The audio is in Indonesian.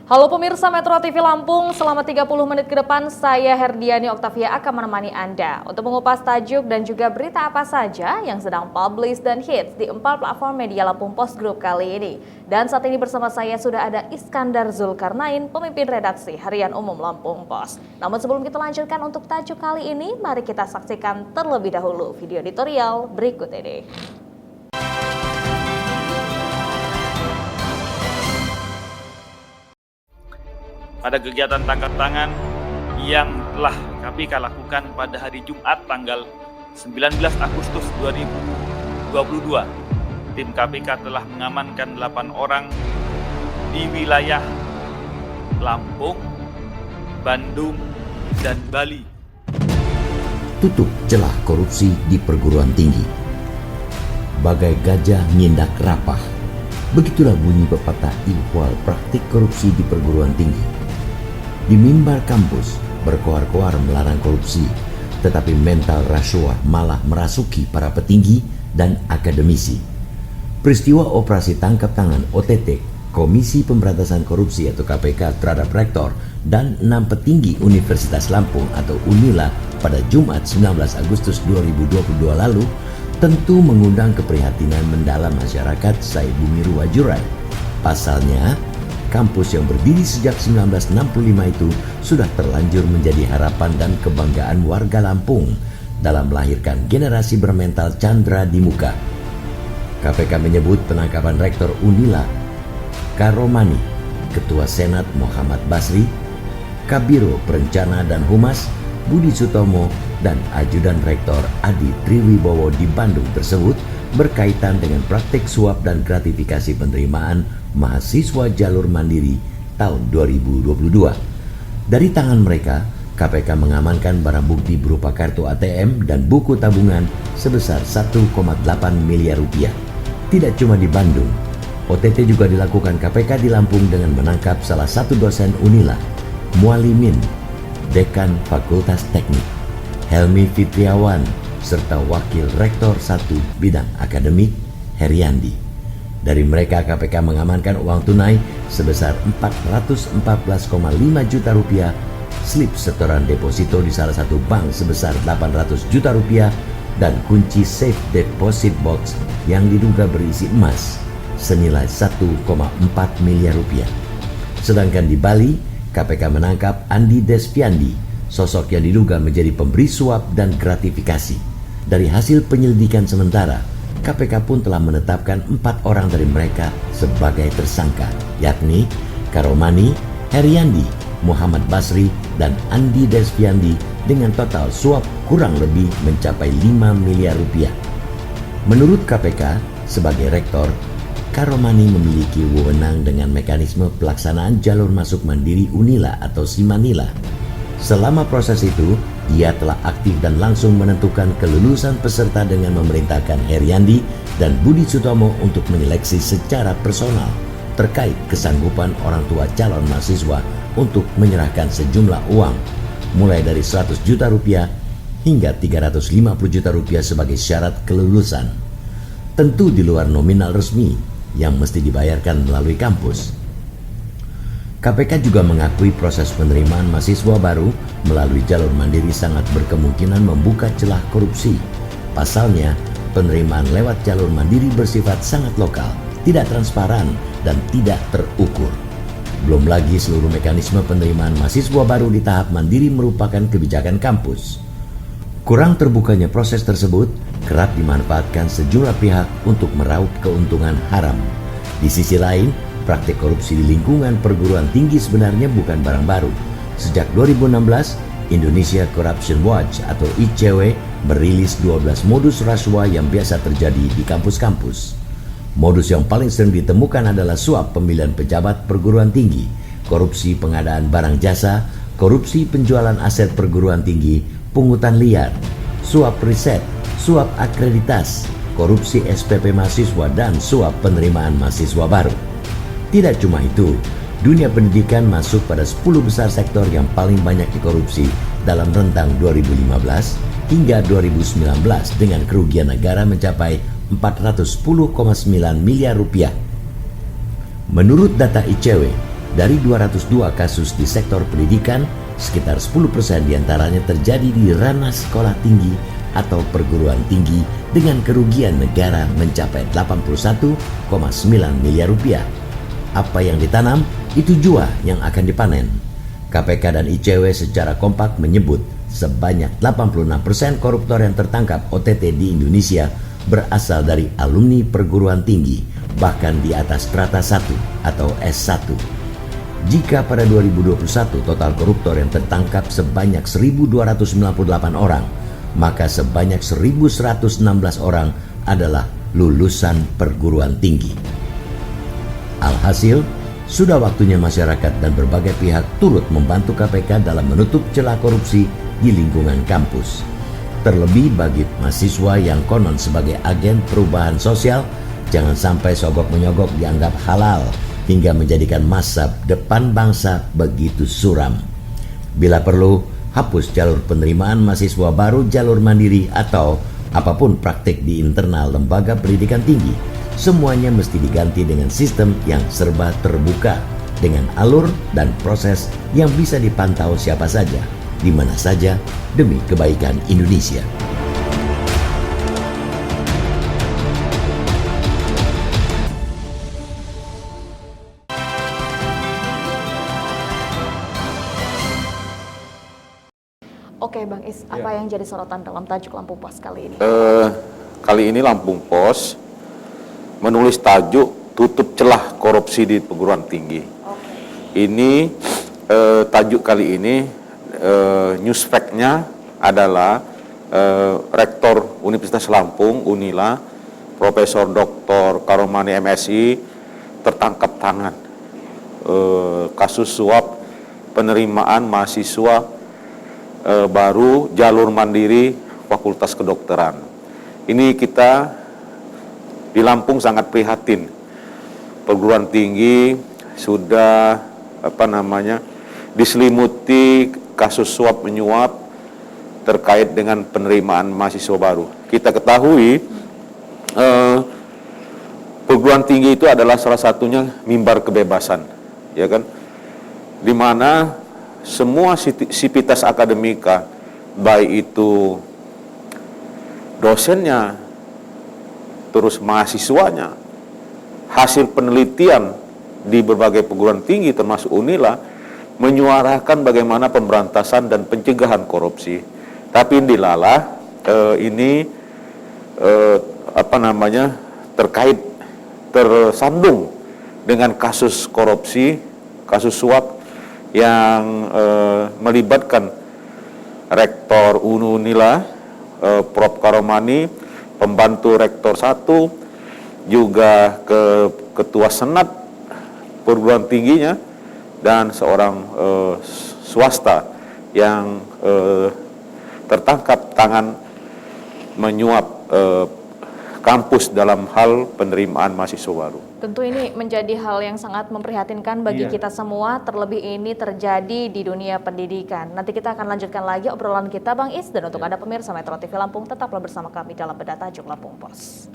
Halo pemirsa Metro TV Lampung, selama 30 menit ke depan saya Herdiani Oktavia akan menemani Anda untuk mengupas tajuk dan juga berita apa saja yang sedang publish dan hits di 4 platform media Lampung Post Group kali ini. Dan saat ini bersama saya sudah ada Iskandar Zulkarnain, pemimpin redaksi Harian Umum Lampung Post. Namun sebelum kita lanjutkan untuk tajuk kali ini, mari kita saksikan terlebih dahulu video editorial berikut ini. Pada kegiatan tangkap tangan yang telah KPK lakukan pada hari Jumat tanggal 19 Agustus 2022, tim KPK telah mengamankan 8 orang di wilayah Lampung, Bandung, dan Bali. Tutup celah korupsi di perguruan tinggi. Bagai gajah nyindak rapah, begitulah bunyi pepatah ihwal praktik korupsi di perguruan tinggi. Di mimbar kampus, berkoar-koar melarang korupsi, tetapi mental rasuah malah merasuki para petinggi dan akademisi. Peristiwa operasi tangkap tangan OTT, Komisi Pemberantasan Korupsi atau KPK terhadap Rektor dan 6 petinggi Universitas Lampung atau UNILA pada Jumat 19 Agustus 2022 lalu tentu mengundang keprihatinan mendalam masyarakat Bumi Ruwajurai. Pasalnya, kampus yang berdiri sejak 1965 itu sudah terlanjur menjadi harapan dan kebanggaan warga Lampung dalam melahirkan generasi bermental Chandra di muka. KPK menyebut penangkapan Rektor UNILA, Karomani, Ketua Senat Muhammad Basri, Kabiro Perencana dan Humas Budi Sutomo, dan Ajudan Rektor Adi Triwibowo di Bandung tersebut berkaitan dengan praktik suap dan gratifikasi penerimaan mahasiswa jalur mandiri tahun 2022. Dari tangan mereka, KPK mengamankan barang bukti berupa kartu ATM dan buku tabungan sebesar 1,8 miliar rupiah. Tidak cuma di Bandung, OTT juga dilakukan KPK di Lampung dengan menangkap salah satu dosen UNILA, Mualimin, Dekan Fakultas Teknik, Helmi Fitriawan, serta Wakil Rektor 1 Bidang Akademik, Heriandi. Dari mereka KPK mengamankan uang tunai sebesar 414,5 juta rupiah, slip setoran deposito di salah satu bank sebesar 800 juta rupiah, dan kunci safe deposit box yang diduga berisi emas senilai 1,4 miliar rupiah. Sedangkan di Bali, KPK menangkap Andi Desviandi, sosok yang diduga menjadi pemberi suap dan gratifikasi. Dari hasil penyelidikan sementara, KPK pun telah menetapkan 4 orang dari mereka sebagai tersangka, yakni Karomani, Heriandi, Muhammad Basri, dan Andi Desviandi dengan total suap kurang lebih mencapai 5 miliar rupiah. Menurut KPK, sebagai rektor, Karomani memiliki wewenang dengan mekanisme pelaksanaan jalur masuk mandiri UNILA atau Simanila. Selama proses itu, dia telah aktif dan langsung menentukan kelulusan peserta dengan memerintahkan Heriandi dan Budi Sutomo untuk menyeleksi secara personal terkait kesanggupan orang tua calon mahasiswa untuk menyerahkan sejumlah uang, mulai dari 100 juta rupiah hingga 350 juta rupiah sebagai syarat kelulusan. Tentu di luar nominal resmi yang mesti dibayarkan melalui kampus. KPK juga mengakui proses penerimaan mahasiswa baru melalui jalur mandiri sangat berkemungkinan membuka celah korupsi. Pasalnya, penerimaan lewat jalur mandiri bersifat sangat lokal, tidak transparan, dan tidak terukur. Belum lagi seluruh mekanisme penerimaan mahasiswa baru di tahap mandiri merupakan kebijakan kampus. Kurang terbukanya proses tersebut kerap dimanfaatkan sejumlah pihak untuk meraup keuntungan haram. Di sisi lain, praktik korupsi di lingkungan perguruan tinggi sebenarnya bukan barang baru. Sejak 2016, Indonesia Corruption Watch atau ICW merilis 12 modus rasuah yang biasa terjadi di kampus-kampus. Modus yang paling sering ditemukan adalah suap pemilihan pejabat perguruan tinggi, korupsi pengadaan barang jasa, korupsi penjualan aset perguruan tinggi, pungutan liar, suap riset, suap akreditas, korupsi SPP mahasiswa, dan suap penerimaan mahasiswa baru. Tidak cuma itu, dunia pendidikan masuk pada 10 besar sektor yang paling banyak dikorupsi dalam rentang 2015 hingga 2019 dengan kerugian negara mencapai 410,9 miliar rupiah. Menurut data ICW, Dari 202 kasus di sektor pendidikan, sekitar 10% diantaranya terjadi di ranah sekolah tinggi atau perguruan tinggi dengan kerugian negara mencapai 81,9 miliar rupiah. Apa yang ditanam, itu jua yang akan dipanen. KPK dan ICW secara kompak menyebut sebanyak 86% koruptor yang tertangkap OTT di Indonesia berasal dari alumni perguruan tinggi, bahkan di atas strata 1 atau S1. Jika pada 2021 total koruptor yang tertangkap sebanyak 1.298 orang, maka sebanyak 1.116 orang adalah lulusan perguruan tinggi. Alhasil, sudah waktunya masyarakat dan berbagai pihak turut membantu KPK dalam menutup celah korupsi di lingkungan kampus. Terlebih bagi mahasiswa yang konon sebagai agen perubahan sosial, jangan sampai sogok-menyogok dianggap halal hingga menjadikan masa depan bangsa begitu suram. Bila perlu, hapus jalur penerimaan mahasiswa baru jalur mandiri atau apapun praktik di internal lembaga pendidikan tinggi. Semuanya mesti diganti dengan sistem yang serba terbuka, dengan alur dan proses yang bisa dipantau siapa saja, di mana saja, demi kebaikan Indonesia. Oke Bang Is, apa yang jadi sorotan dalam tajuk Lampung Pos kali ini? Kali ini Lampung Pos menulis tajuk tutup celah korupsi di perguruan tinggi. Ini tajuk kali ini news fact-nya adalah Rektor Universitas Lampung Unila Profesor Dr. Karomani MSI tertangkap tangan kasus suap penerimaan mahasiswa baru jalur mandiri Fakultas Kedokteran. Ini kita di Lampung sangat prihatin. Perguruan tinggi sudah diselimuti kasus suap menyuap terkait dengan penerimaan mahasiswa baru. Kita ketahui perguruan tinggi itu adalah salah satunya mimbar kebebasan, ya kan? Di mana semua sivitas akademika, baik itu dosennya, terus mahasiswanya, hasil penelitian di berbagai perguruan tinggi termasuk Unila menyuarakan bagaimana pemberantasan dan pencegahan korupsi. Tapi dilalah tersandung dengan kasus korupsi, kasus suap yang melibatkan Rektor Unila, Prof. Karomani, pembantu Rektor 1, juga Ketua Senat perguruan tingginya, dan seorang swasta yang tertangkap tangan menyuap kampus dalam hal penerimaan mahasiswa baru. Tentu ini menjadi hal yang sangat memprihatinkan bagi kita semua, terlebih ini terjadi di dunia pendidikan. Nanti kita akan lanjutkan lagi obrolan kita Bang Is, dan untuk Anda pemirsa Metro TV Lampung, tetaplah bersama kami dalam Bedah Tajuk Lampung Pos.